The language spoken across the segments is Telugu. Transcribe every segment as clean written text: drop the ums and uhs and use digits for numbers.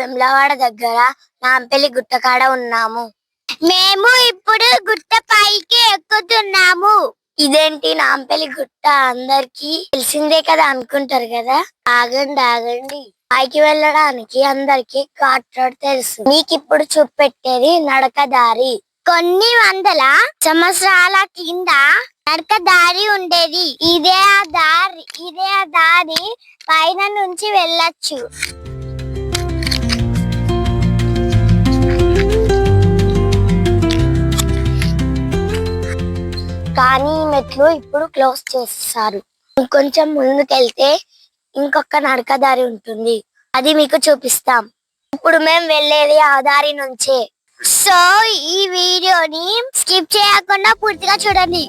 వెమ్లవాడ దగ్గర నాంపల్లి గుట్ట కాడ ఉన్నాము. మేము ఇప్పుడు గుట్ట పైకి ఎక్కుతున్నాము. ఇదేంటి నాంపల్లి గుట్ట అందరికి తెలిసిందే కదా అనుకుంటారు కదా. ఆగండి పైకి వెళ్ళడానికి అందరికి ఘాట్ రోడ్ తెలుసు. మీకు ఇప్పుడు చూపెట్టేది నడక దారి. కొన్ని వందల సంవత్సరాల కింద నడక దారి ఉండేది. ఇదే ఆ దారి పైన నుంచి వెళ్ళొచ్చు. కానీ మెట్లు ఇప్పుడు క్లోజ్ చేస్తారు. ఇంకొంచెం ముందుకెళ్తే ఇంకొక నడక దారి ఉంటుంది. అది మీకు చూపిస్తాం. ఇప్పుడు మేము వెళ్ళేది ఆ దారి నుంచే. సో ఈ వీడియోని స్కిప్ చేయకుండా పూర్తిగా చూడండి.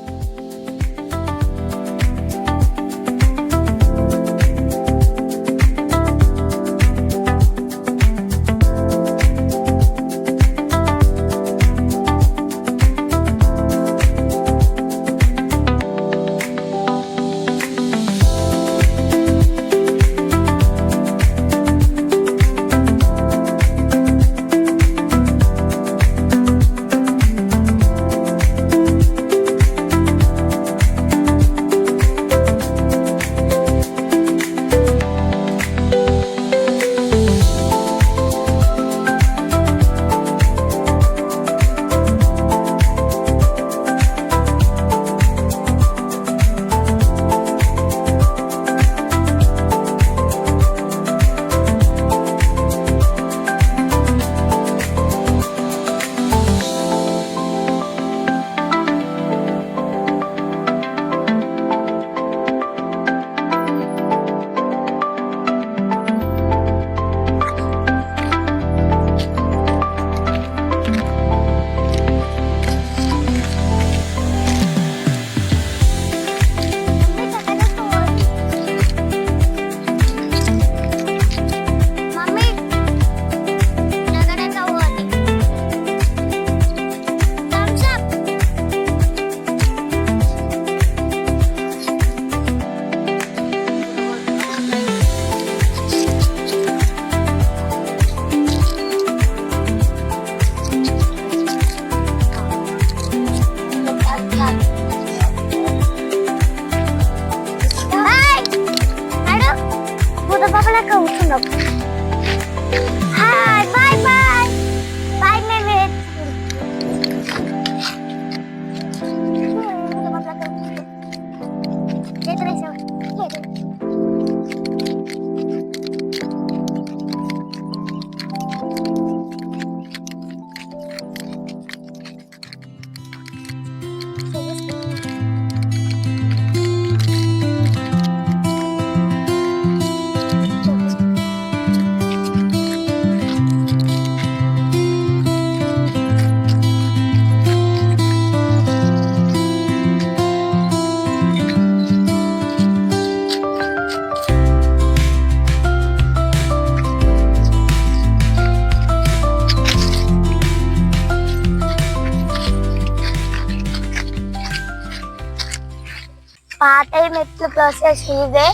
పాత మెట్లు ప్రాసెస్ ఇవే.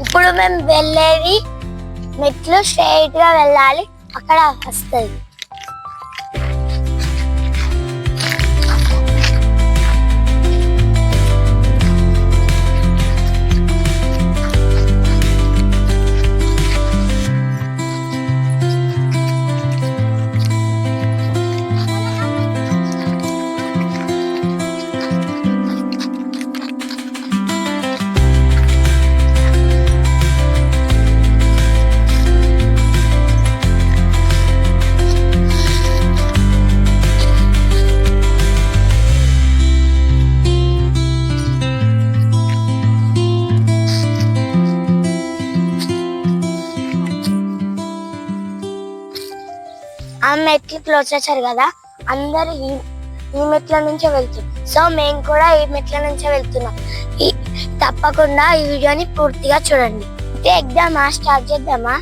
ఇప్పుడు మేము వెళ్ళేది మెట్లు స్ట్రైట్ గా వెళ్ళాలి, అక్కడ వస్తుంది. ఆ మెట్లు క్లోజ్ చేశారు కదా, అందరు ఈ మెట్ల నుంచే వెళ్తున్నారు. సో మేము కూడా ఈ మెట్ల నుంచే వెళ్తున్నాం. తప్పకుండా ఈ వీడియోని పూర్తిగా చూడండి. ఎగ్జామా స్టార్ట్ చేద్దామా?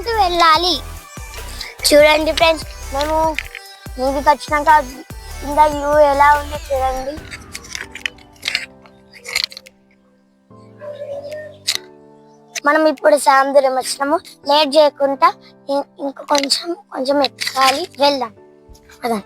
నడుచుకుంటూ వెళ్ళాలి. చూడండి ఫ్రెండ్స్, మేము మీదికి వచ్చినాక కింద వ్యూ ఎలా ఉందో చూడండి. మనం ఇప్పుడు సాయంత్రం వచ్చినాము. లేట్ చేయకుండా ఇంకా కొంచెం ఎక్కాలి, వెళ్దాం అదా.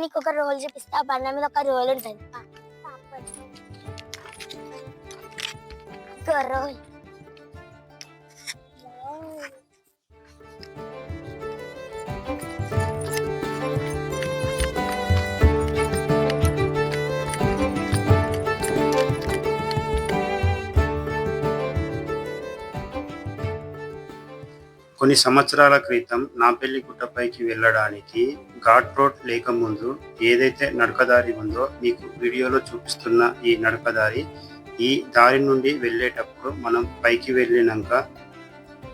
నీకు ఒక రోల్ చూపిస్తా. బండ మీద ఒక రోల్ ఉంటుంది. రోల్ కొన్ని సంవత్సరాల క్రితం నాంపల్లి గుట్టపైకి వెళ్ళడానికి ఘాట్ రోడ్ లేకముందు ఏదైతే నడకదారి ఉందో మీకు వీడియోలో చూపిస్తున్న ఈ నడకదారి, ఈ దారి నుండి వెళ్ళేటప్పుడు మనం పైకి వెళ్ళినాక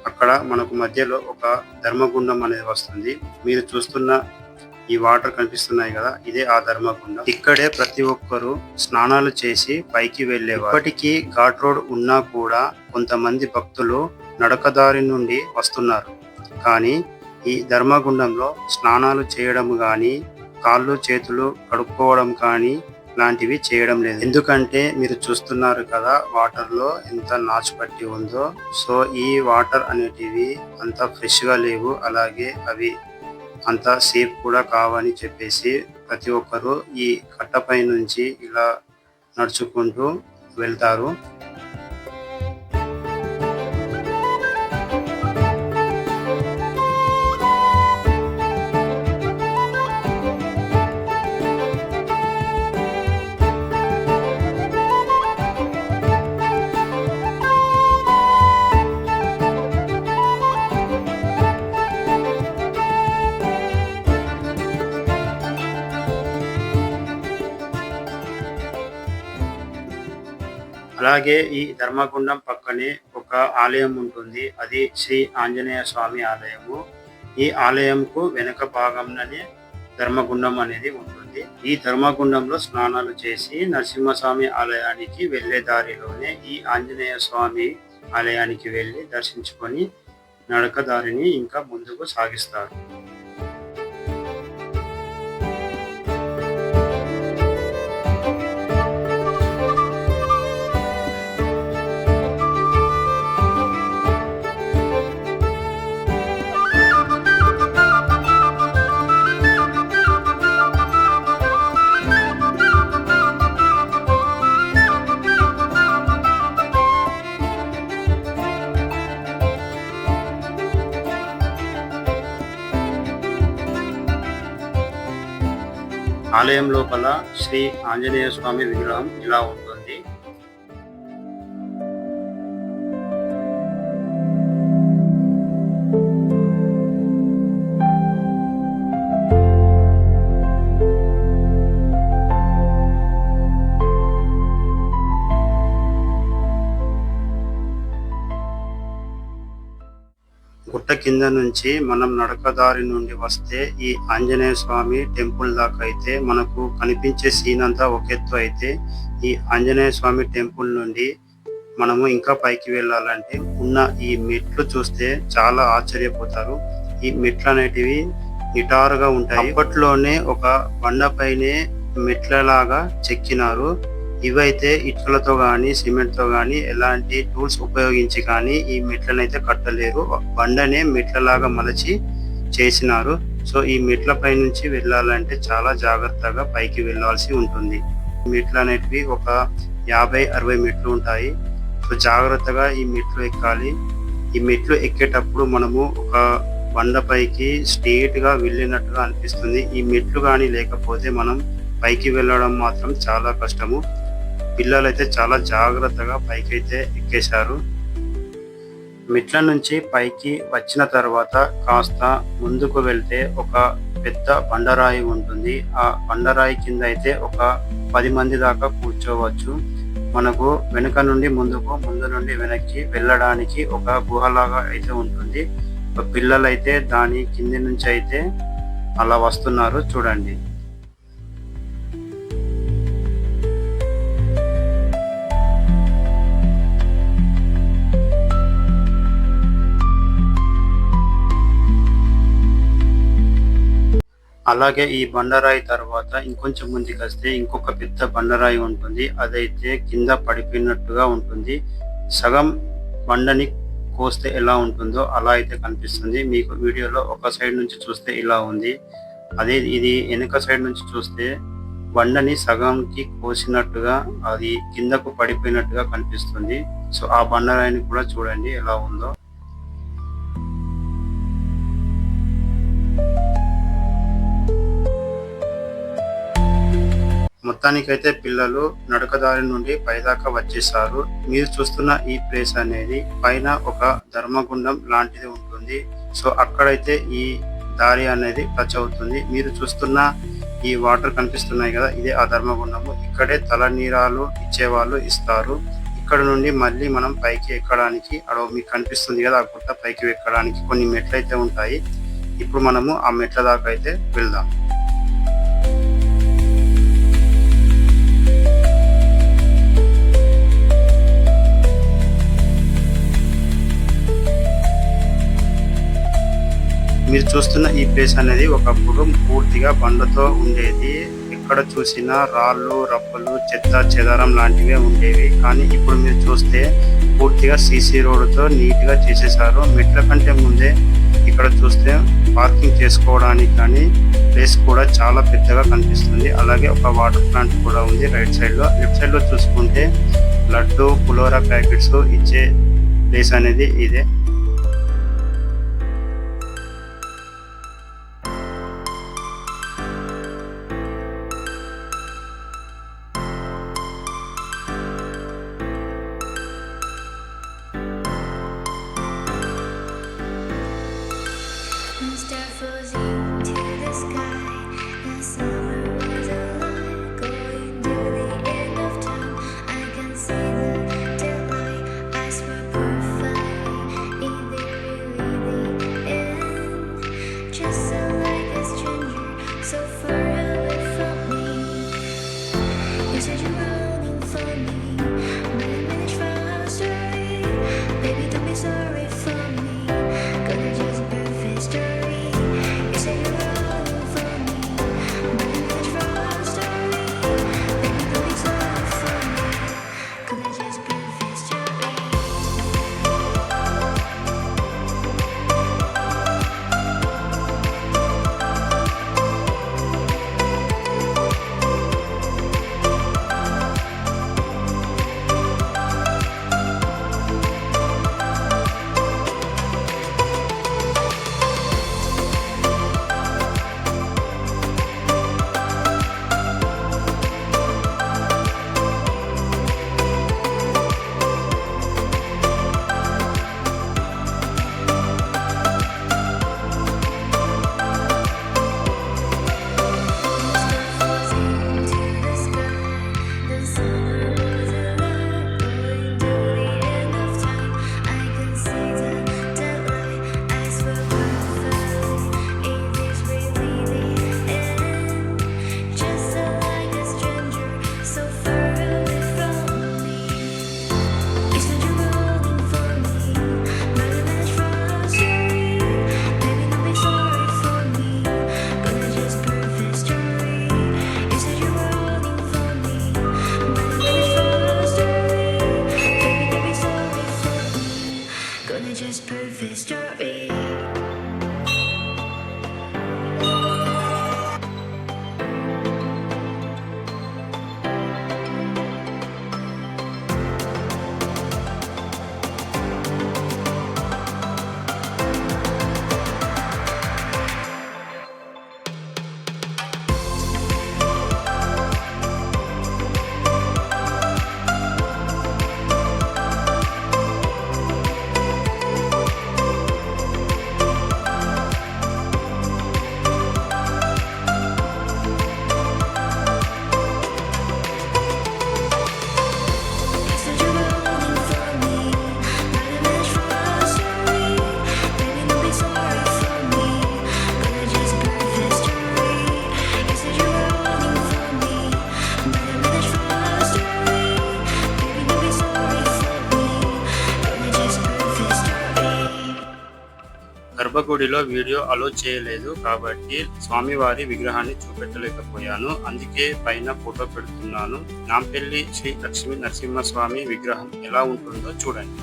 అక్కడ మనకు మధ్యలో ఒక ధర్మగుండం అనేది వస్తుంది. మీరు చూస్తున్న ఈ వాటర్ కనిపిస్తున్నాయి కదా, ఇదే ఆ ధర్మగుండం. ఇక్కడే ప్రతి ఒక్కరు స్నానాలు చేసి పైకి వెళ్ళేవారు. ఇప్పటికీ ఘాట్ రోడ్ ఉన్నా కూడా కొంతమంది భక్తులు నడకదారి నుండి వస్తున్నారు. కానీ ఈ ధర్మగుండంలో స్నానాలు చేయడం కానీ, కాళ్ళు చేతులు కడుక్కోవడం కానీ లాంటివి చేయడం లేదు. ఎందుకంటే మీరు చూస్తున్నారు కదా వాటర్ లో ఎంత నాచు పట్టి ఉందో. సో ఈ వాటర్ అనేటివి అంత ఫ్రెష్ గా లేవు, అలాగే అవి అంత సేఫ్ కూడా కావని చెప్పేసి ప్రతి ఒక్కరు ఈ కట్టపై నుంచి ఇలా నడుచుకుంటూ వెళ్తారు. అలాగే ఈ ధర్మగుండం పక్కనే ఒక ఆలయం ఉంటుంది. అది శ్రీ ఆంజనేయ స్వామి ఆలయము. ఈ ఆలయంకు వెనుక భాగంలోనే ధర్మగుండం అనేది ఉంటుంది. ఈ ధర్మగుండంలో స్నానాలు చేసి నరసింహస్వామి ఆలయానికి వెళ్లే దారిలోనే ఈ ఆంజనేయ స్వామి ఆలయానికి వెళ్ళి దర్శించుకొని నడక దారిని ఇంకా ముందుకు సాగిస్తారు. ఆలయం లోపల శ్రీ ఆంజనేయ స్వామి విగ్రహం ఇలా ఉంటుంది. గుట్ట కింద నుంచి మనం నడకదారి నుండి వస్తే ఈ ఆంజనేయ స్వామి టెంపుల్ దాకా అయితే మనకు కనిపించే సీన్ అంతా ఒక ఎత్తు అయితే, ఈ ఆంజనేయ స్వామి టెంపుల్ నుండి మనము ఇంకా పైకి వెళ్ళాలంటే ఉన్న ఈ మెట్లు చూస్తే చాలా ఆశ్చర్యపోతారు. ఈ మెట్లు అనేటివి నిటారుగా ఉంటాయి. అప్పట్లోనే ఒక బండపైనే మెట్లలాగా చెక్కినారు. ఇవైతే ఇటుకలతో కానీ సిమెంట్తో కానీ ఎలాంటి టూల్స్ ఉపయోగించి కానీ ఈ మెట్లను అయితే కట్టలేరు. బండనే మెట్లలాగా మలచి చేసినారు. సో ఈ మెట్ల పై నుంచి వెళ్ళాలంటే చాలా జాగ్రత్తగా పైకి వెళ్ళాల్సి ఉంటుంది. మెట్లు అనేటివి ఒక 50-60 మెట్లు ఉంటాయి. సో జాగ్రత్తగా ఈ మెట్లు ఎక్కాలి. ఈ మెట్లు ఎక్కేటప్పుడు మనము ఒక బండపైకి స్ట్రెయిట్ గా వెళ్ళినట్టుగా అనిపిస్తుంది. ఈ మెట్లు కానీ లేకపోతే మనం పైకి వెళ్ళడం మాత్రం చాలా కష్టము. పిల్లలైతే చాలా జాగ్రత్తగా పైకి అయితే ఎక్కేశారు. మెట్ల నుంచి పైకి వచ్చిన తర్వాత కాస్త ముందుకు వెళ్తే ఒక పెద్ద బండరాయి ఉంటుంది. ఆ బండరాయి కింద అయితే ఒక 10 మంది దాకా కూర్చోవచ్చు. మనకు వెనుక నుండి ముందుకు, ముందు నుండి వెనక్కి వెళ్ళడానికి ఒక గుహలాగా అయితే ఉంటుంది. పిల్లలైతే దాని కింది నుంచి అయితే అలా వస్తున్నారు చూడండి. అలాగే ఈ బండరాయి తర్వాత ఇంకొంచెం ముందుకు వస్తే ఇంకొక పెద్ద బండరాయి ఉంటుంది. అదైతే కింద పడిపోయినట్టుగా ఉంటుంది. సగం బండని కోస్తే ఎలా ఉంటుందో అలా అయితే కనిపిస్తుంది. మీకు వీడియోలో ఒక సైడ్ నుంచి చూస్తే ఇలా ఉంది. అదే ఇది వెనుక సైడ్ నుంచి చూస్తే బండని సగంకి కోసినట్టుగా అది కిందకు పడిపోయినట్టుగా కనిపిస్తుంది. సో ఆ బండరాయిని కూడా చూడండి ఎలా ఉందో. మొత్తానికైతే పిల్లలు నడకదారి నుండి పైదాకా వచ్చేసారు. మీరు చూస్తున్న ఈ ప్లేస్ అనేది పైన ఒక ధర్మగుండం లాంటిది ఉంటుంది. సో అక్కడైతే ఈ దారి అనేది టచ్ అవుతుంది. మీరు చూస్తున్న ఈ వాటర్ కనిపిస్తున్నాయి కదా, ఇదే ఆ ధర్మగుండము. ఇక్కడే తలనీరాలు ఇచ్చేవాళ్ళు ఇస్తారు. ఇక్కడ నుండి మళ్ళీ మనం పైకి ఎక్కడానికి మీకు కనిపిస్తుంది కదా, ఆ గుట్ట పైకి ఎక్కడానికి కొన్ని మెట్లు అయితే ఉంటాయి. ఇప్పుడు మనము ఆ మెట్ల దాకా అయితే వెళ్దాం. మీరు చూస్తున్న ఈ ప్లేస్ అనేది ఒకప్పుడు పూర్తిగా బండతో ఉండేది. ఎక్కడ చూసినా రాళ్ళు, రప్పలు, చెత్త చెదారం లాంటివే ఉండేవి. కానీ ఇప్పుడు మీరు చూస్తే పూర్తిగా సీసీ రోడ్డుతో నీట్గా చేసేసారు. మెట్ల కంటే ముందే ఇక్కడ చూస్తే పార్కింగ్ చేసుకోవడానికి కానీ ప్లేస్ కూడా చాలా పెద్దగా కనిపిస్తుంది. అలాగే ఒక వాటర్ ప్లాంట్ కూడా ఉంది రైట్ సైడ్ లో. లెఫ్ట్ సైడ్ లో చూసుకుంటే లడ్డు, పులోరా ప్యాకెట్స్ ఇచ్చే ప్లేస్ అనేది ఇదే. గర్భగుడిలో వీడియో అలో చేయలేదు కాబట్టి స్వామివారి విగ్రహాన్ని చూపెట్టలేకపోయాను. అందుకే పైన ఫోటో పెడుతున్నాను. నాంపల్లి శ్రీ లక్ష్మీ నరసింహస్వామి విగ్రహం ఎలా ఉంటుందో చూడండి.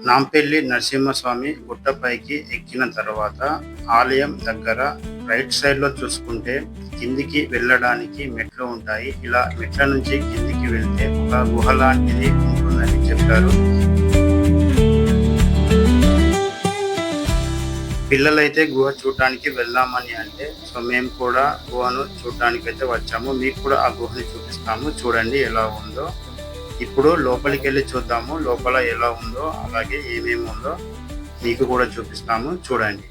నాంపల్లి నరసింహస్వామి గుట్టపైకి ఎక్కిన తర్వాత ఆలయం దగ్గర రైట్ సైడ్ లో చూసుకుంటే కిందికి వెళ్ళడానికి మెట్లు ఉంటాయి. ఇలా మెట్ల నుంచి కిందికి వెళ్తే ఒక గుహ లాంటిది ఉంటుందని చెప్పారు. పిల్లలైతే గుహ చూడటానికి వెళ్దామని అంటే సో మేము కూడా గుహను చూడటానికి అయితే వచ్చాము. మీకు కూడా ఆ గుహని చూపిస్తాము, చూడండి ఎలా ఉందో. ఇప్పుడు లోపలికి వెళ్ళి చూద్దాము లోపల ఎలా ఉందో, అలాగే ఏమేమి ఉందో మీకు కూడా చూపిస్తాము, చూడండి.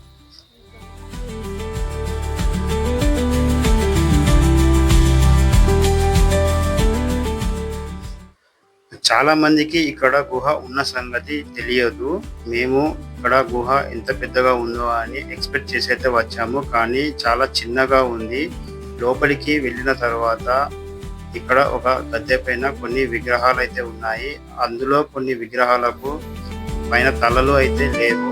చాలా మందికి ఇక్కడ గుహ ఉన్న సంగతి తెలియదు. మేము ఇక్కడ గుహ ఎంత పెద్దగా ఉందో అని ఎక్స్పెక్ట్ చేసి అయితే వచ్చాము, కానీ చాలా చిన్నగా ఉంది. లోపలికి వెళ్ళిన తర్వాత ఇక్కడ ఒక గద్దె పైన కొన్ని విగ్రహాలు అయితే ఉన్నాయి. అందులో కొన్ని విగ్రహాలకు పైన తలలు అయితే లేవు.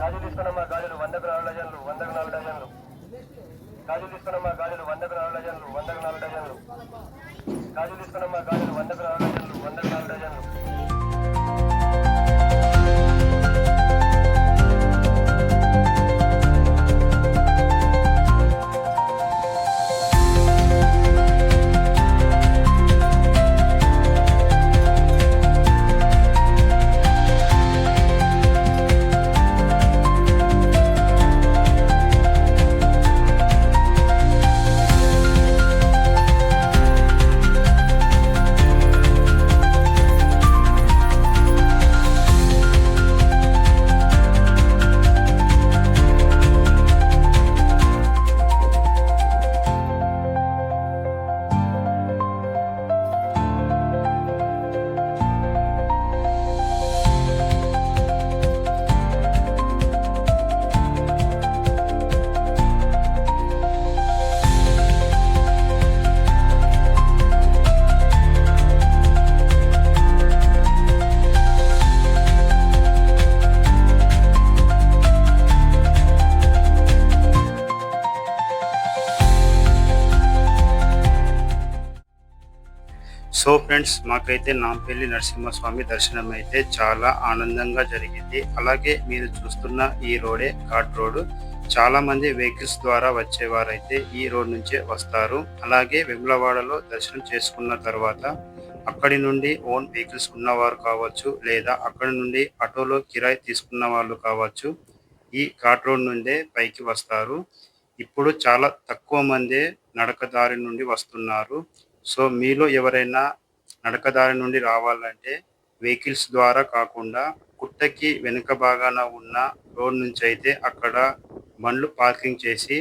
గాజులు ఇస్తున్నామా గాజులు 100కు 4 డజన్లు 100కు 4 డజన్లు. గాజులు ఇస్తున్నామా గాజులు 100కు 4 డజన్లు 100కు 4 డజన్లు. గాజులు ఇస్తున్నామా గాజులు 100కు 4 డజన్లు 100కు 4 డజన్లు. సో ఫ్రెండ్స్, మాకైతే నాంపల్లి నరసింహస్వామి దర్శనం అయితే చాలా ఆనందంగా జరిగింది. అలాగే మీరు చూస్తున్న ఈ రోడే ఘాట్ రోడ్. చాలా మంది వెహికల్స్ ద్వారా వచ్చేవారైతే ఈ రోడ్ నుంచే వస్తారు. అలాగే వేములవాడలో దర్శనం చేసుకున్న తర్వాత అక్కడి నుండి ఓన్ వెహికల్స్ ఉన్నవారు కావచ్చు, లేదా అక్కడి నుండి ఆటోలో కిరాయి తీసుకున్న వాళ్ళు కావచ్చు, ఈ ఘాట్ రోడ్ నుండే పైకి వస్తారు. ఇప్పుడు చాలా తక్కువ మంది నడకదారి నుండి వస్తున్నారు. సో మీలో ఎవరైనా నడకదారి నుండి రావాలంటే వెహికల్స్ ద్వారా కాకుండా గుట్టకి వెనుక భాగాన ఉన్న రోడ్ నుంచి అయితే అక్కడ బండ్లు పార్కింగ్ చేసి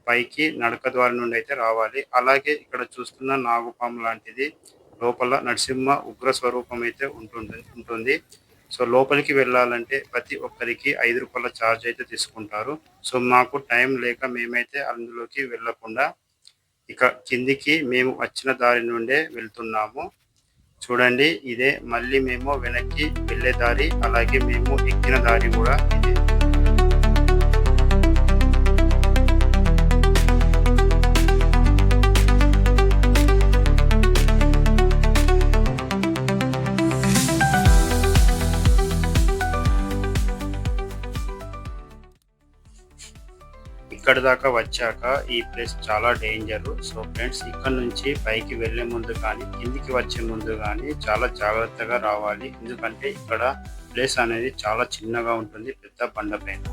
పైకి నడక ద్వారం నుండి అయితే రావాలి. అలాగే ఇక్కడ చూస్తున్న నాగుపాము లాంటిది లోపల నరసింహ ఉగ్ర స్వరూపం అయితే ఉంటుంది. సో లోపలికి వెళ్ళాలంటే ప్రతి ఒక్కరికి 5 రూపాయల ఛార్జ్ అయితే తీసుకుంటారు. సో మాకు టైం లేక మేమైతే అందులోకి వెళ్ళకుండా ఇక కిందికి మేము వచ్చిన దారి నుండే వెళ్తున్నాము. చూడండి, ఇదే మళ్ళీ మేము వెనక్కి వెళ్ళే దారి, అలాగే మేము ఎక్కిన దారి కూడా ఇదే. ఇక్కడ దాకా వచ్చాక ఈ ప్లేస్ చాలా డేంజర్. సో ఫ్రెండ్స్, ఇక్కడ నుంచి పైకి వెళ్లే ముందు కానీ కిందికి వచ్చే ముందు కానీ చాలా జాగ్రత్తగా రావాలి. ఎందుకంటే ఇక్కడ ప్లేస్ అనేది చాలా చిన్నగా ఉంటుంది పెద్ద బండ పైన.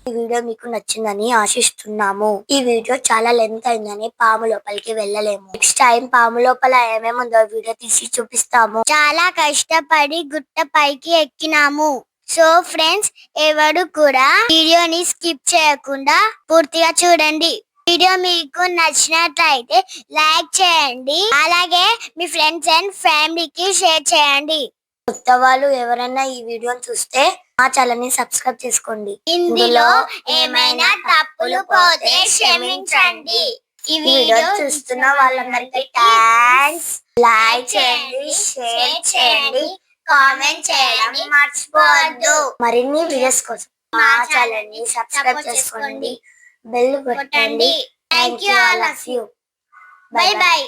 ఈ వీడియో మీకు నచ్చిందని ఆశిస్తున్నాము. ఈ వీడియో చాలా లెంత్ అయిందని పాము లోపలికి వెళ్ళలేము. నెక్స్ట్ టైం పాము లోపల ఏమేముందో వీడియో తీసి చూపిస్తాము. చాలా కష్టపడి గుట్ట పైకి ఎక్కినాము. సో ఫ్రెండ్స్, ఎవరు కూడా వీడియోని స్కిప్ చేయకుండా పూర్తిగా చూడండి. వీడియో మీకు నచ్చినట్లయితే లైక్ చేయండి, అలాగే మీ ఫ్రెండ్స్ అండ్ ఫ్యామిలీకి షేర్ చేయండి. కొత్త వాళ్ళు ఎవరైనా ఈ వీడియోని చూస్తే మా ఛానల్ ని సబ్స్క్రైబ్ చేసుకోండి. ఇందులో ఏమైనా తప్పులు పోతే క్షమించండి. ఈ వీడియో చూస్తున్న వాళ్ళందరికీ థాంక్స్. లైక్ చేయండి, షేర్ చేయండి, కామెంట్ చేయడం మర్చిపోవద్దు. మరిన్ని వీడియోస్ కోసం మా ఛానల్ ని సబ్స్క్రైబ్ చేసుకోండి, బెల్ కొట్టండి. Thank you all of you. By by.